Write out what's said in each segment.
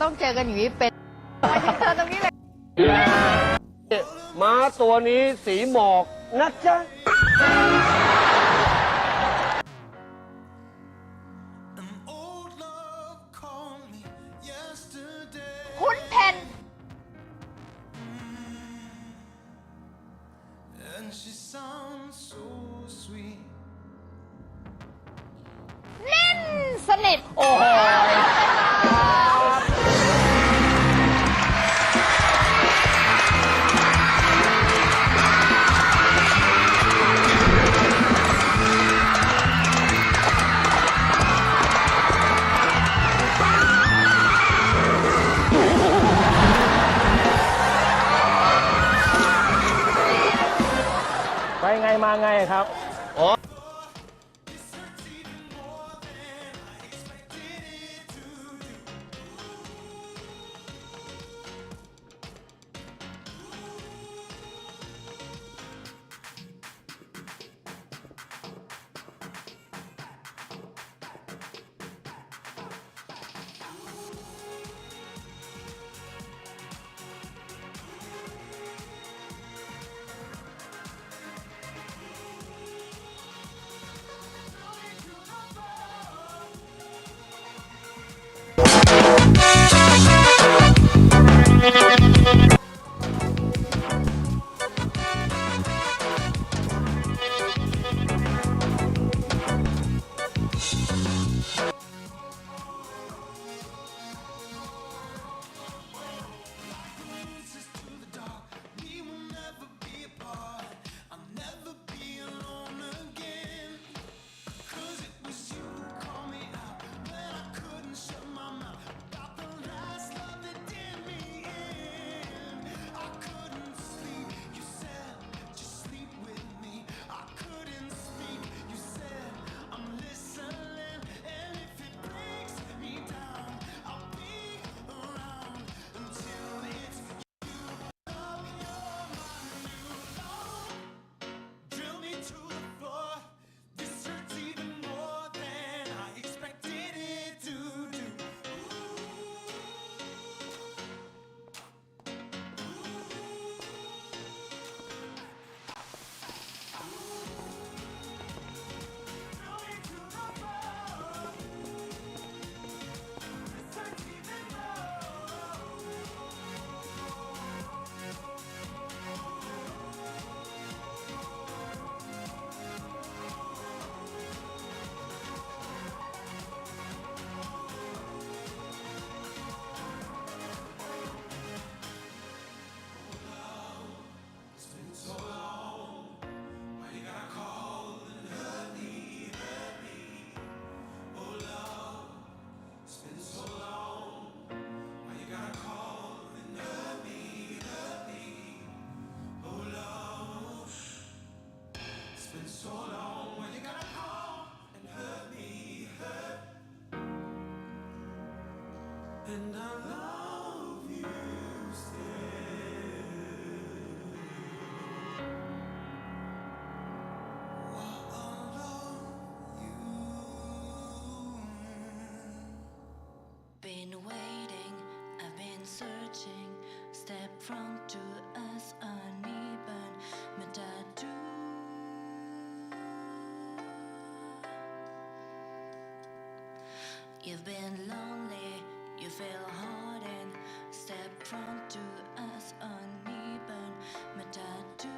ต้องเจอกันอย่างนี้เป็นมายืนเธอตรงนี้เลยม้าตัวนี้สีหมอกนะจ๊ะคุณเพนแน่นสนิทโอ้โหไปไงมาไงครับอ๋อAnd I love you still. I love you. Been waiting, I've been searching. Step front to us uneven. Matatu. You've been lonely. You feel hardened. Step front to us uneven. My tattoo.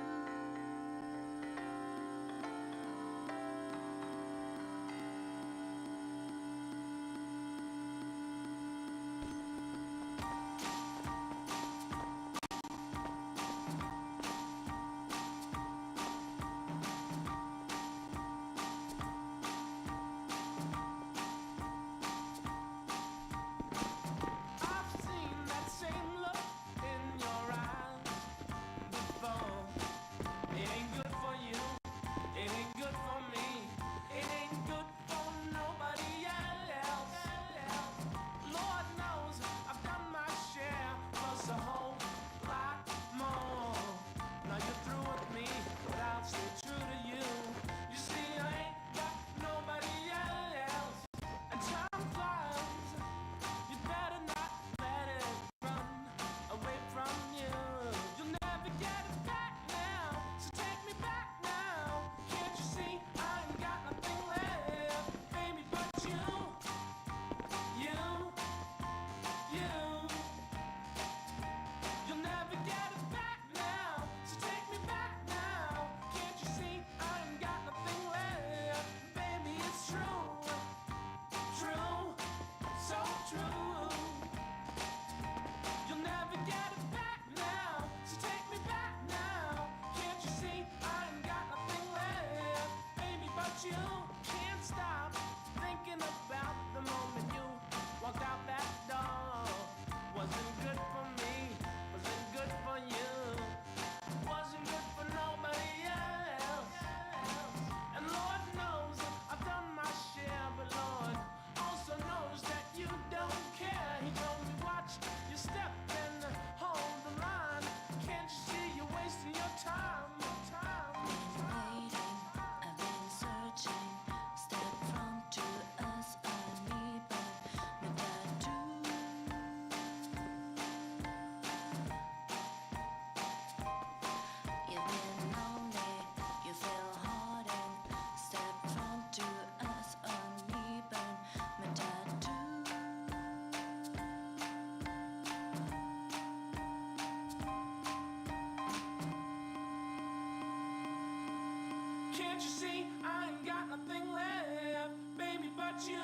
Can't you see I ain't got nothing left, baby, but you,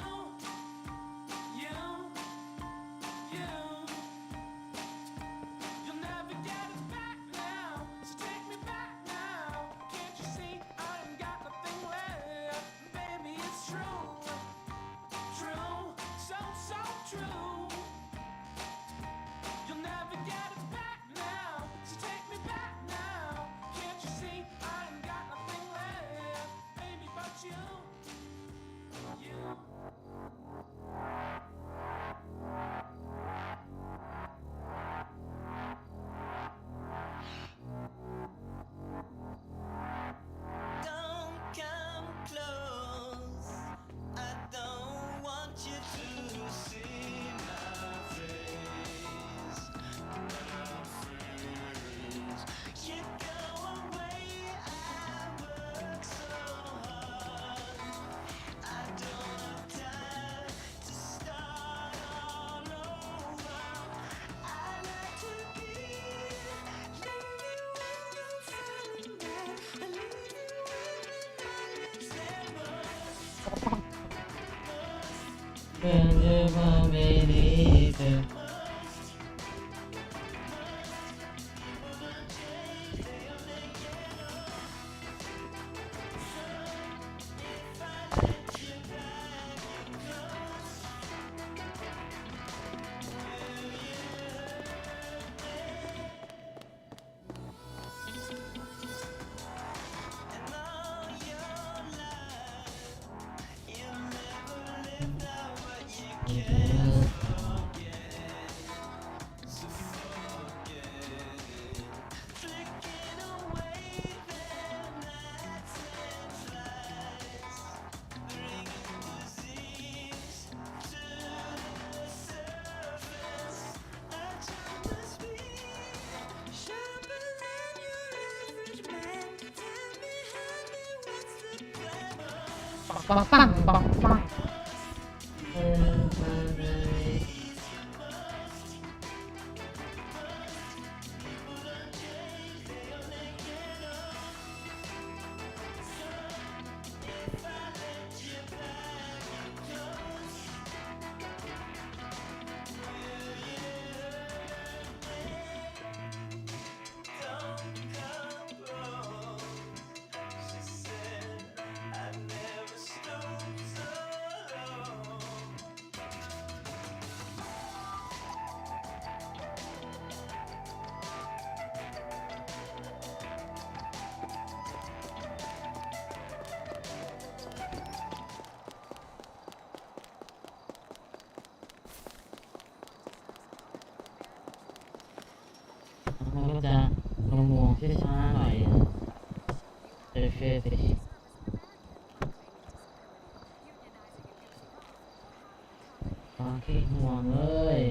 you, you. You'll never get it back now, so take me back now. Can't you see I ain't got nothing left, baby, it's true, true, so, so true. You'll never get it back now, so take me back now. Can't you see I ain't got nothing left, baby, but you, you. Don't come close. I don't want you to see my face. You go away. I work so hard. I don't have time to start all over. I like to be living when I'm feeling bad, and leaving when my lips never. 跟着我美丽的。And all your life, you never lived out what you can't forget. So forget it. Flicking away their nights and flies, bringing disease to the surface. A child must be sharper than your average man. Tell me, honey, what's the plan? ปังปังปังปัง She said, I never stood so low. มันก็จะงงงๆช้าๆหน่อยเฟรชฟังขี้ห่วงเลย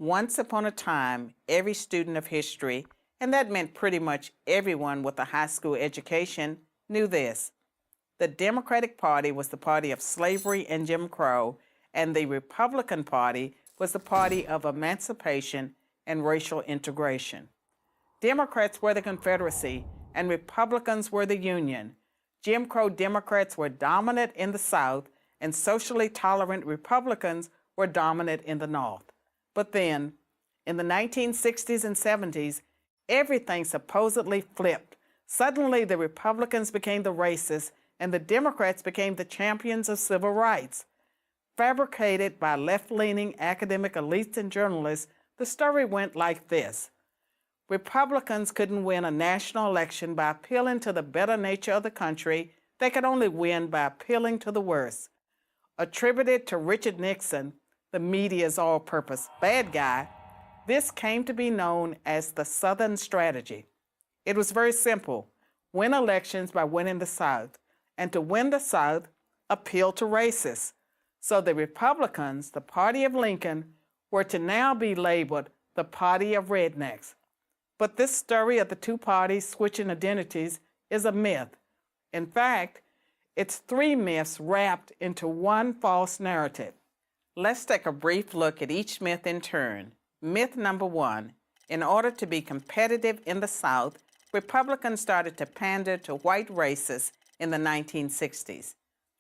Once upon a time, every student of history, and that meant pretty much everyone with a high school education, knew this. The Democratic Party was the party of slavery and Jim Crow, and the Republican Party was the party of emancipation and racial integration. Democrats were the Confederacy, and Republicans were the Union. Jim Crow Democrats were dominant in the South, and socially tolerant Republicans were dominant in the North. But then, in the 1960s and 70s, everything supposedly flipped. Suddenly, the Republicans became the racists, and the Democrats became the champions of civil rights. Fabricated by left-leaning academic elites and journalists, the story went like this. Republicans couldn't win a national election by appealing to the better nature of the country. They could only win by appealing to the worst. Attributed to Richard Nixon, the media's all-purpose bad guy, this came to be known as the Southern strategy. It was very simple. Win elections by winning the South. And to win the South, appeal to racists. So the Republicans, the party of Lincoln, were to now be labeled the party of rednecks. But this story of the two parties switching identities is a myth. In fact, it's three myths wrapped into one false narrative. Let's take a brief look at each myth in turn. Myth number one, in order to be competitive in the South, Republicans started to pander to white racists in the 1960s.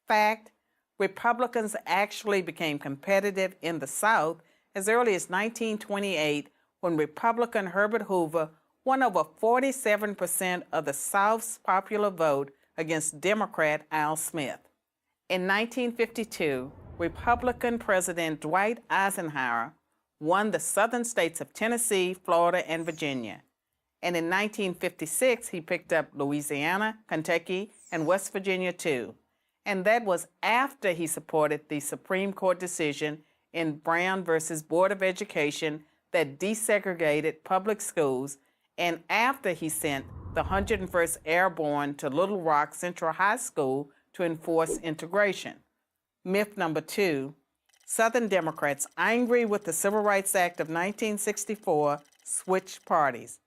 Fact, Republicans actually became competitive in the South as early as 1928 when Republican Herbert Hoover won over 47% of the South's popular vote against Democrat Al Smith. In 1952, Republican President Dwight Eisenhower won the southern states of Tennessee, Florida, and Virginia. And in 1956, he picked up Louisiana, Kentucky, and West Virginia too. And that was after he supported the Supreme Court decision in Brown versus Board of Education that desegregated public schools, and after he sent the 101st Airborne to Little Rock Central High School to enforce integration. Myth number two, Southern Democrats, angry with the Civil Rights Act of 1964, switched parties.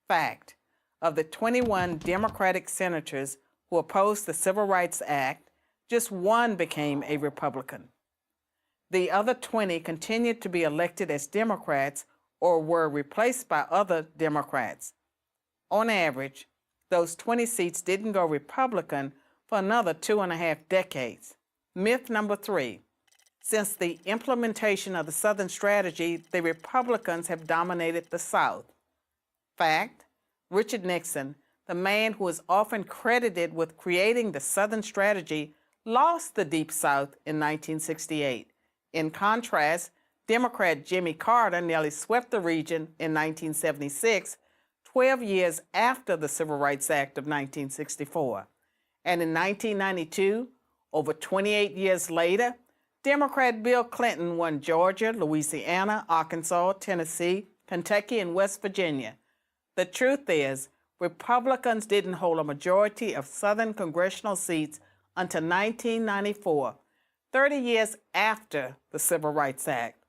Fact, of the 21 Democratic senators who opposed the Civil Rights Act, just one became a Republican. The other 20 continued to be elected as Democrats or were replaced by other Democrats. On average, those 20 seats didn't go Republican for another 2.5 decades. Myth number three, since the implementation of the Southern strategy, the Republicans have dominated the South. Fact, Richard Nixon, the man who is often credited with creating the Southern strategy, lost the Deep South in 1968. In contrast, Democrat Jimmy Carter nearly swept the region in 1976, 12 years after the Civil Rights Act of 1964. And in 1992, over 28 years later, Democrat Bill Clinton won Georgia, Louisiana, Arkansas, Tennessee, Kentucky, and West Virginia. The truth is, Republicans didn't hold a majority of Southern congressional seats until 1994, 30 years after the Civil Rights Act.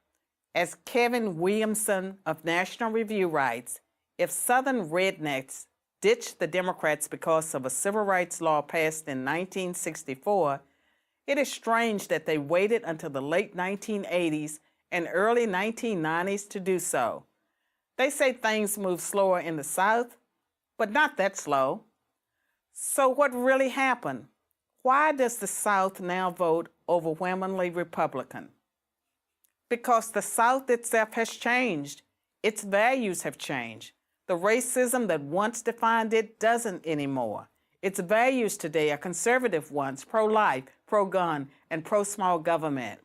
As Kevin Williamson of National Review writes, if Southern rednecks ditched the Democrats because of a civil rights law passed in 1964, it is strange that they waited until the late 1980s and early 1990s to do so. They say things move slower in the South, but not that slow. So what really happened? Why does the South now vote overwhelmingly Republican? Because the South itself has changed. Its values have changed. The racism that once defined it doesn't anymore. Its values today are conservative ones, pro-life, pro-gun, and pro-small government.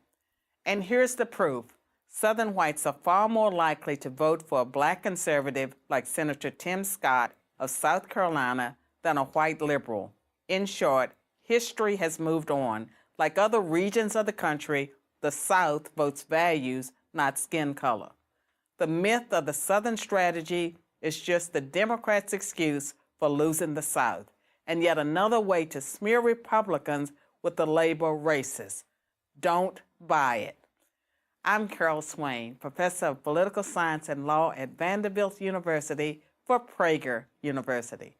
And here's the proof. Southern whites are far more likely to vote for a black conservative like Senator Tim Scott of South Carolina than a white liberal. In short, history has moved on. Like other regions of the country, the South votes values, not skin color. The myth of the Southern strategy is just the Democrats' excuse for losing the South, and yet another way to smear Republicans with the label racist. Don't buy it. I'm Carol Swain, Professor of Political Science and Law at Vanderbilt University for Prager University.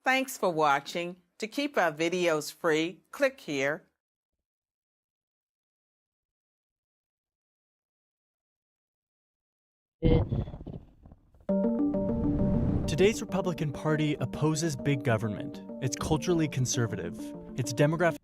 Thanks for watching. To keep our videos free, click here. Today's Republican Party opposes big government. It's culturally conservative. Its demographic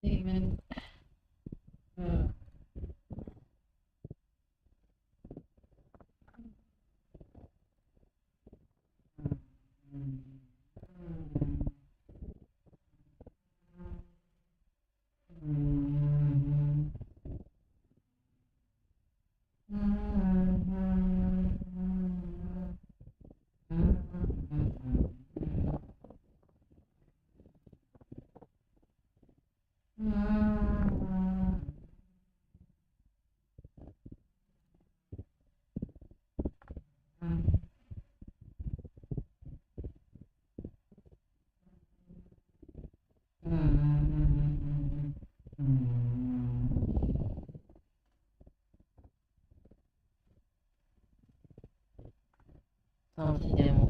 statement. Uh, sau khi demo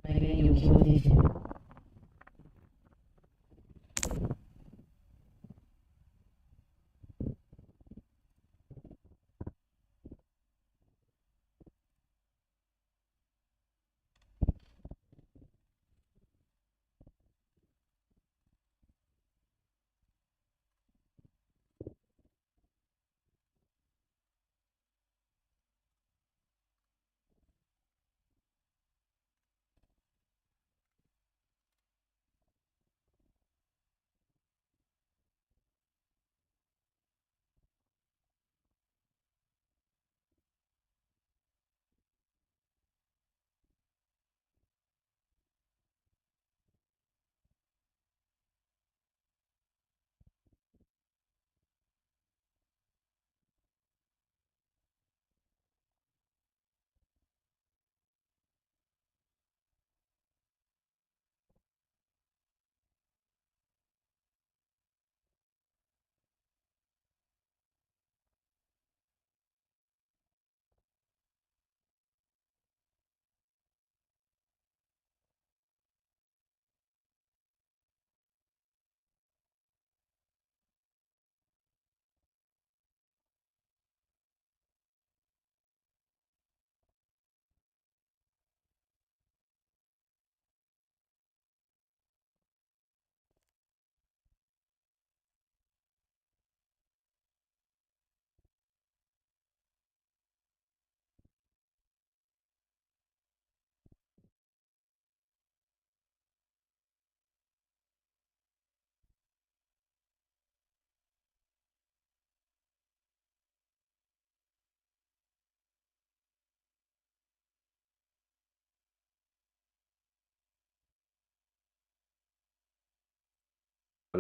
này jadi mấy dùng siêu đi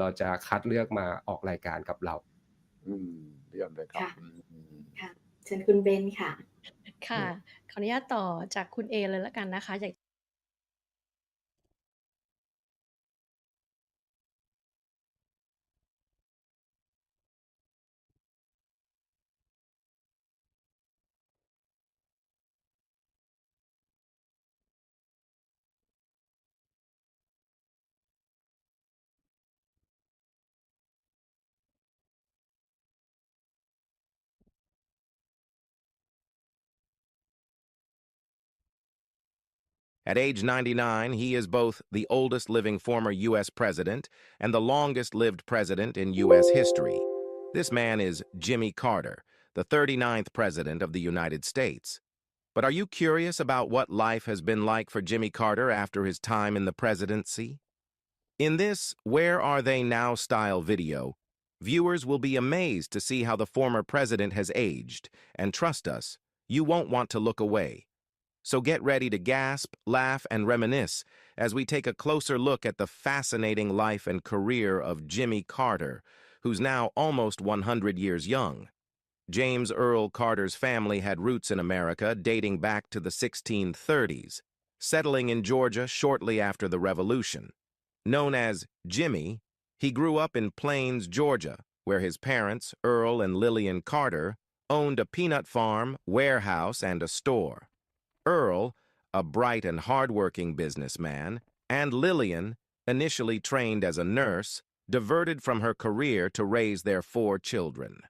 เราจะคัดเลือกมาออกรายการกับเรา เยี่ยมเลยครับ ค่ะ ค่ะ เชิญคุณเบนค่ะ ค่ะ ขออนุญาตต่อจากคุณเอเลยแล้วกันนะคะ อยาก At age 99, he is both the oldest living former U.S. president and the longest-lived president in U.S. history. This man is Jimmy Carter, the 39th president of the United States. But are you curious about what life has been like for Jimmy Carter after his time in the presidency? In this Where Are They Now style video, viewers will be amazed to see how the former president has aged, and trust us, you won't want to look away. So get ready to gasp, laugh, and reminisce as we take a closer look at the fascinating life and career of Jimmy Carter, who's now almost 100 years young. James Earl Carter's family had roots in America dating back to the 1630s, settling in Georgia shortly after the Revolution. Known as Jimmy, he grew up in Plains, Georgia, where his parents, Earl and Lillian Carter, owned a peanut farm, warehouse, and a store. Earl, a bright and hard-working businessman, and Lillian, initially trained as a nurse, diverted from her career to raise their 4 children.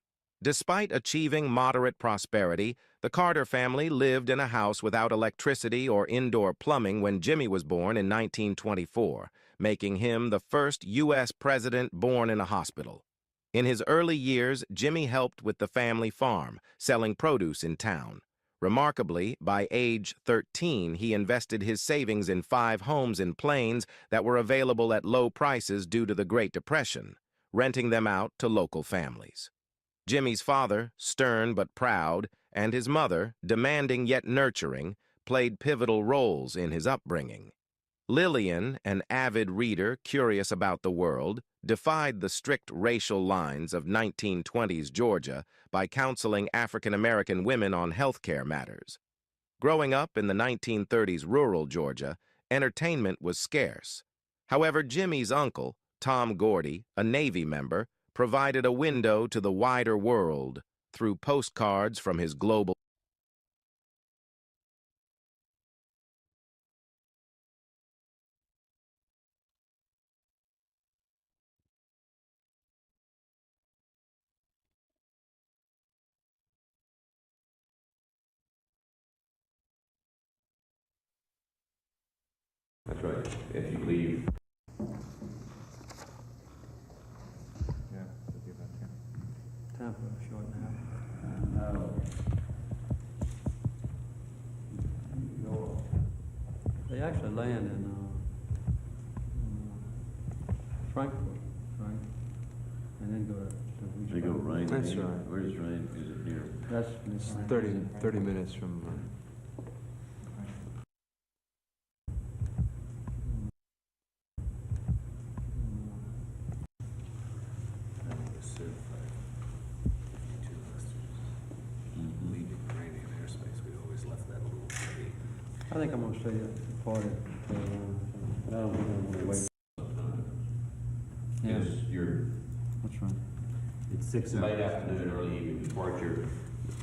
Despite achieving moderate prosperity, the Carter family lived in a house without electricity or indoor plumbing when Jimmy was born in 1924, making him the first U.S. president born in a hospital. In his early years, Jimmy helped with the family farm, selling produce in town. Remarkably, by age 13, he invested his savings in 5 homes in Plains that were available at low prices due to the Great Depression, renting them out to local families. Jimmy's father, stern but proud, and his mother, demanding yet nurturing, played pivotal roles in his upbringing. Lillian, an avid reader curious about the world, defied the strict racial lines of 1920s Georgia by counseling African-American women on health care matters. Growing up in the 1930s rural Georgia, entertainment was scarce. However, Jimmy's uncle, Tom Gordy, a Navy member, provided a window to the wider world through postcards from his global That's right. If you leave. Yeah, it'll be about 10. Time for a short nap. No. Go. They actually land in Frankfurt, right? And then go to They go Rhine. That's Main. right. Where's Rhine? Is it near? That's It's 30 minutes from. I think I'm gonna stay part of I don't want to wait. Yeah, Yes, you're that's right. It's 6 hours. late afternoon, early evening departure,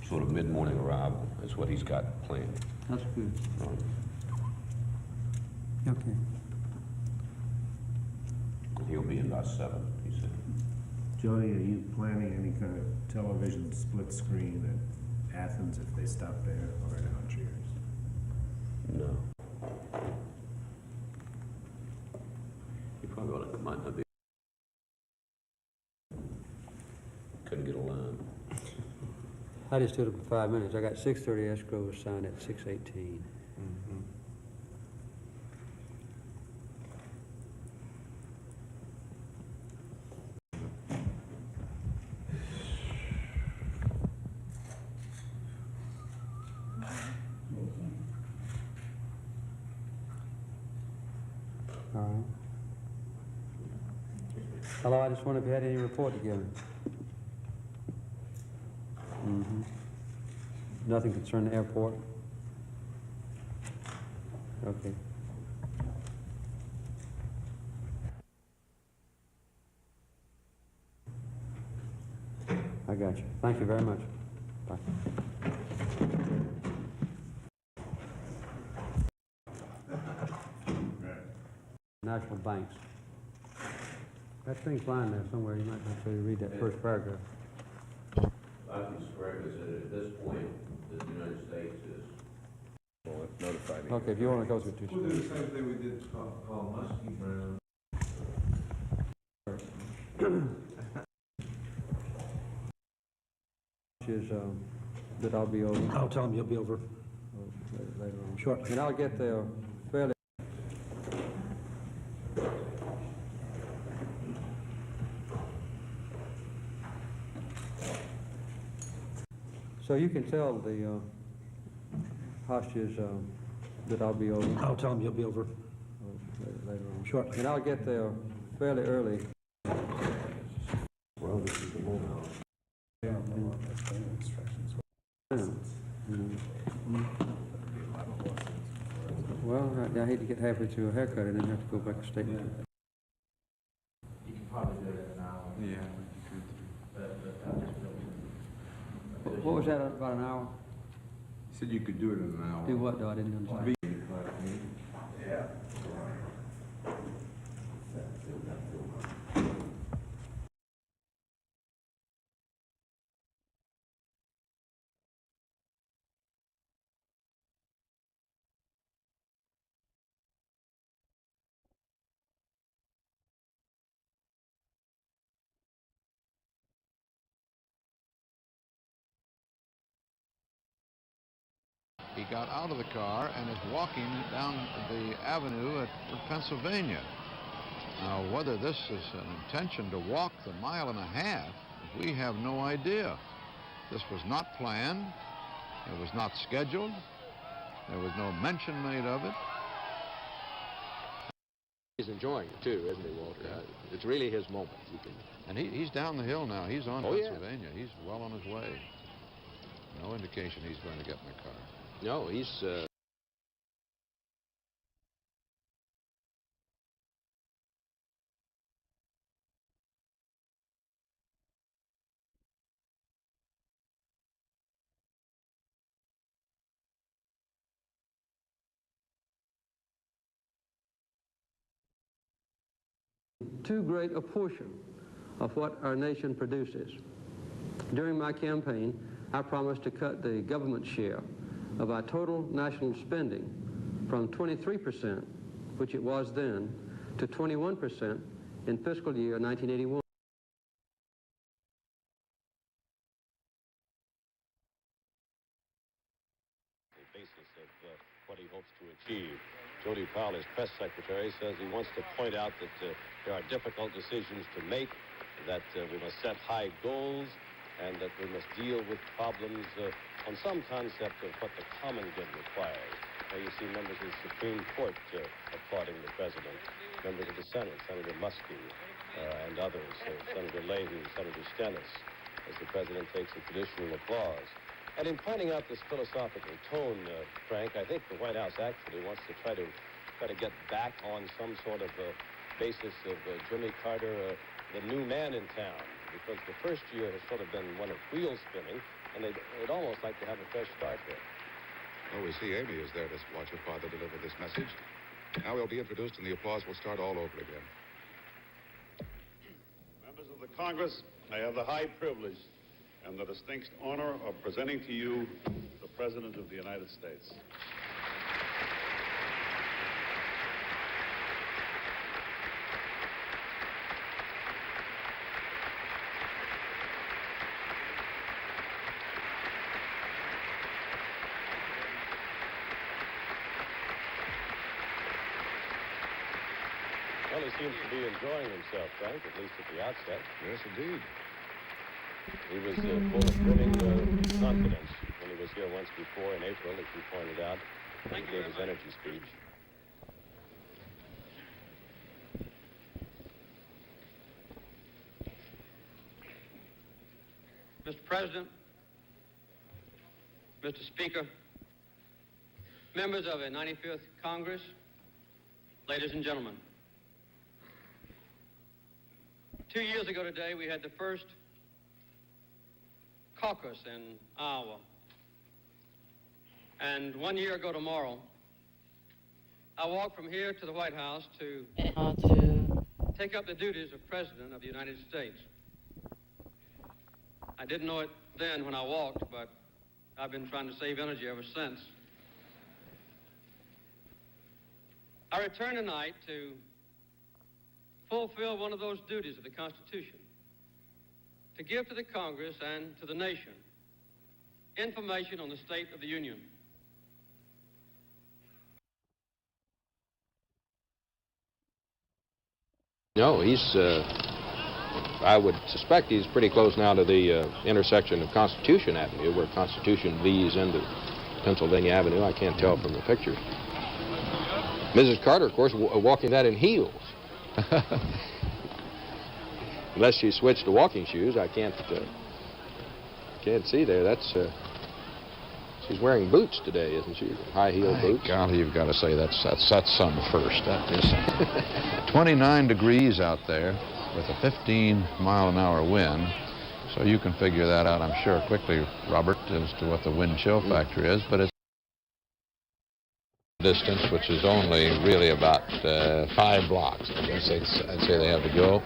sort of mid-morning arrival is what he's got planned. That's good. Right. Okay. And he'll be in by 7, he said. Jody, are you planning any kind of television split screen at Athens if they stop there or at Algiers? No. He probably ought to, might not be. Couldn't get a line. I just stood up for 5 minutes. I got 6:30 escrow was signed at 6:18. All right. Hello, I just wondered if you had any report to give me. Nothing concerning the airport? Okay. I got you. Thank you very much. Bye. National banks. That thing's lying there somewhere. You might have to read that first paragraph. I think it's correct, is that at this point, the United States is Notified. Okay, if you want to go through two. We'll do the same thing we did call Muskie Brown. Is that I'll be over. I'll tell him you'll be over. Later on. Sure. And I'll get there fairly. So you can tell the hostages that I'll be over. I'll tell him you'll be over. Later on. Sure. And I'll get there fairly early. Well, this is the moment. Yeah, no, that's the instructions. Well, I hate to get halfway through a haircut and then have to go back to state. You can probably do it in an hour. Yeah. What was that, about an hour? He said you could do it in an hour. Do what, though? I didn't understand. Yeah. He got out of the car and is walking down the avenue at Pennsylvania. Now, whether this is an intention to walk the mile and a half, we have no idea. This was not planned. It was not scheduled. There was no mention made of it. He's enjoying it too, isn't he, Walter? It's really his moment. And he's down the hill now. He's on Oh, yeah. Pennsylvania. He's well on his way. No indication he's going to get in the car. No, he's Too great a portion of what our nation produces. During my campaign, I promised to cut the government share of our total national spending from 23%, which it was then, to 21% in fiscal year 1981. the basis of what he hopes to achieve. Jody Powell, his press secretary, says he wants to point out that there are difficult decisions to make, that we must set high goals, and that we must deal with problems on some concept of what the common good requires. Now you see members of the Supreme Court applauding the president, members of the Senate, Senator Muskie and others, Senator Leahy, Senator Stennis, as the president takes a traditional applause. And in pointing out this philosophical tone, Frank, I think the White House actually wants to try to get back on some sort of basis of Jimmy Carter, the new man in town, because the first year has sort of been one of wheel spinning, and they'd almost like to have a fresh start there. Oh, we see Amy is there to watch her father deliver this message. Now he'll be introduced and the applause will start all over again. Members of the Congress, I have the high privilege and the distinct honor of presenting to you the President of the United States. Well, he seems to be enjoying himself, Frank, at least at the outset. Yes, indeed. He was full of brimming confidence when he was here once before in April, as you pointed out, when he gave his energy speech. President, Mr. Speaker, members of the 95th Congress, ladies and gentlemen. 2 years ago today, we had the first caucus in Iowa. And 1 year ago tomorrow, I walked from here to the White House to take up the duties of President of the United States. I didn't know it then when I walked, but I've been trying to save energy ever since. I return tonight to fulfill one of those duties of the Constitution, to give to the Congress and to the nation information on the state of the Union. No, I would suspect he's pretty close now to the intersection of Constitution Avenue, where Constitution V's into Pennsylvania Avenue. I can't tell from the pictures. Mrs. Carter, of course, walking that in heels. Unless she switched to walking shoes, I can't see there. That's she's wearing boots today, isn't she? High-heel boots. Golly, you've got to say that's some first. That is 29 degrees out there with a 15-mile-an-hour wind. So you can figure that out, I'm sure, quickly, Robert, as to what the wind chill factor is. But it's distance, which is only really about 5 blocks. I guess I'd say they have to go.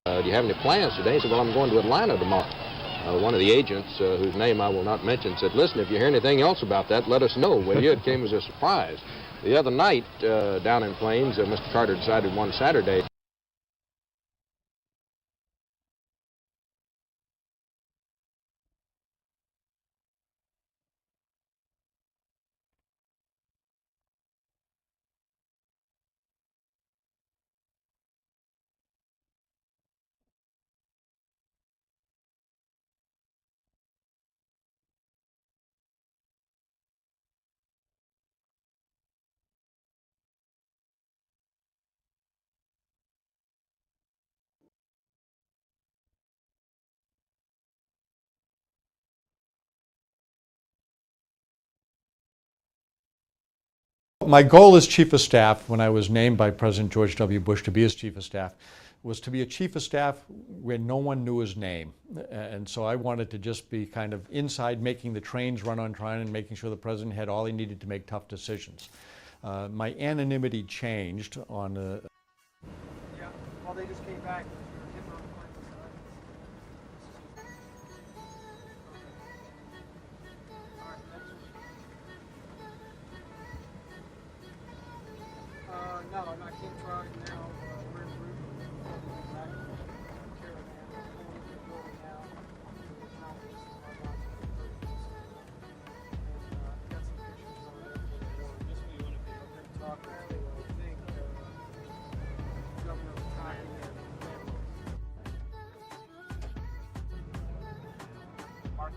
Do you have any plans today? He said, well, I'm going to Atlanta tomorrow. One of the agents, whose name I will not mention, said, listen, if you hear anything else about that, let us know. Well, it came as a surprise. The other night, down in Plains, Mr. Carter decided one Saturday. My goal as Chief of Staff, when I was named by President George W. Bush to be his Chief of Staff, was to be a Chief of Staff where no one knew his name. And so I wanted to just be kind of inside, making the trains run on time and making sure the President had all he needed to make tough decisions. My anonymity changed on Yeah, well, they just came back. No, I'm not King Trout now. We're in route back to Caravan. We're going to the building now. Got some pictures on it. Just we want to be able to talk to, I think, Governor Kentucky and Mark.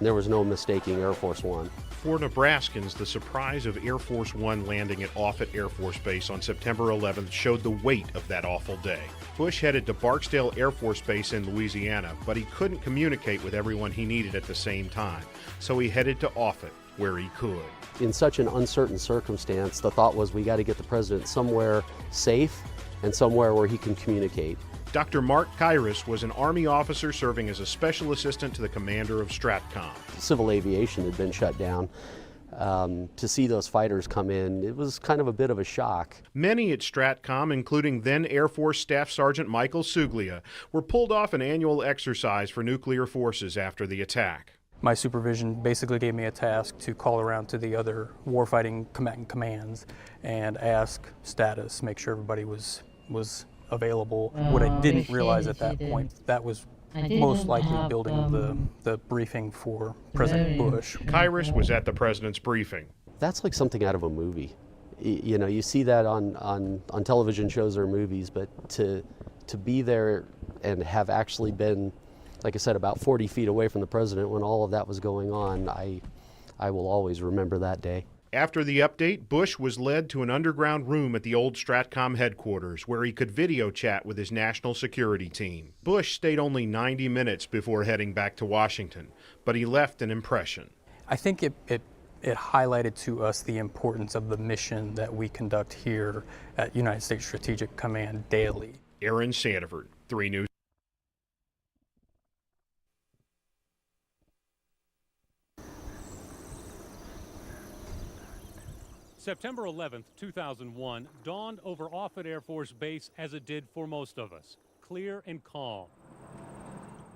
There was no mistaking Air Force One. For Nebraskans, the surprise of Air Force One landing at Offutt Air Force Base on September 11th showed the weight of that awful day. Bush headed to Barksdale Air Force Base in Louisiana, but he couldn't communicate with everyone he needed at the same time, so he headed to Offutt, where he could. In such an uncertain circumstance, the thought was we got to get the president somewhere safe and somewhere where he can communicate. Dr. Mark Kairos was an Army officer serving as a special assistant to the commander of STRATCOM. Civil aviation had been shut down. To see those fighters come in, it was kind of a bit of a shock. Many at STRATCOM, including then Air Force Staff Sergeant Michael Suglia, were pulled off an annual exercise for nuclear forces after the attack. My supervision basically gave me a task to call around to the other warfighting combatant commands and ask status, make sure everybody was available. What I didn't realize at that point, that was most likely building the briefing for President Bush. Kyrus was at the president's briefing. That's like something out of a movie. You know, you see that on television shows or movies, but to be there and have actually been, like I said, about 40 feet away from the president when all of that was going on, I will always remember that day. After the update, Bush was led to an underground room at the old Stratcom headquarters where he could video chat with his national security team. Bush stayed only 90 minutes before heading back to Washington, but he left an impression. I think it highlighted to us the importance of the mission that we conduct here at United States Strategic Command daily. Aaron Sandiford, 3 News. September 11th, 2001 dawned over Offutt Air Force Base as it did for most of us, clear and calm.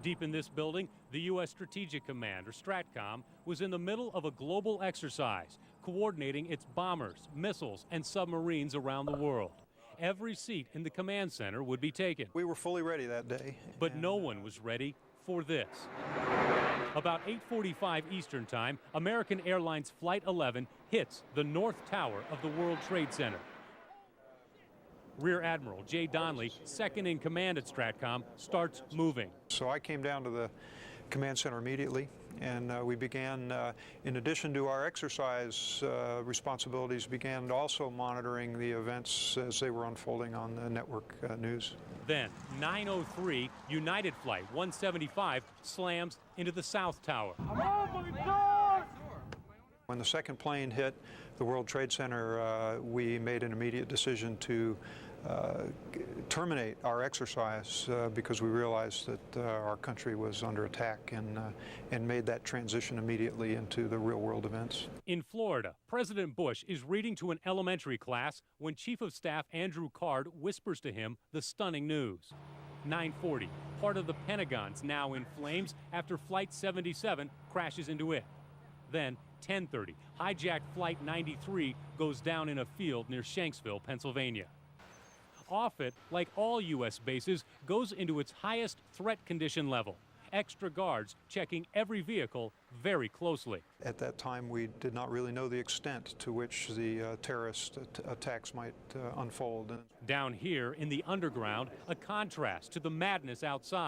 Deep in this building, the U.S. Strategic Command, or STRATCOM, was in the middle of a global exercise, coordinating its bombers, missiles, and submarines around the world. Every seat in the command center would be taken. We were fully ready that day. But no one was ready for this. About 8:45 Eastern Time, American Airlines Flight 11 hits the North Tower of the World Trade Center. Rear Admiral Jay Donnelly, second in command at STRATCOM, starts moving. So I came down to the command center immediately, and we began, in addition to our exercise responsibilities, began also monitoring the events as they were unfolding on the network news. Then, 9:03, United Flight 175 slams into the South Tower. When the second plane hit the World Trade Center, we made an immediate decision to terminate our exercise because we realized that our country was under attack, and made that transition immediately into the real-world events. In Florida, President Bush is reading to an elementary class when Chief of Staff Andrew Card whispers to him the stunning news. 9:40, part of the Pentagon's now in flames after Flight 77 crashes into it. Then, 10:30, hijacked Flight 93 goes down in a field near Shanksville, Pennsylvania. Offutt, like all U.S. bases, goes into its highest threat condition level. Extra guards checking every vehicle very closely. At that time, we did not really know the extent to which the terrorist attacks might unfold. Down here in the underground, a contrast to the madness outside.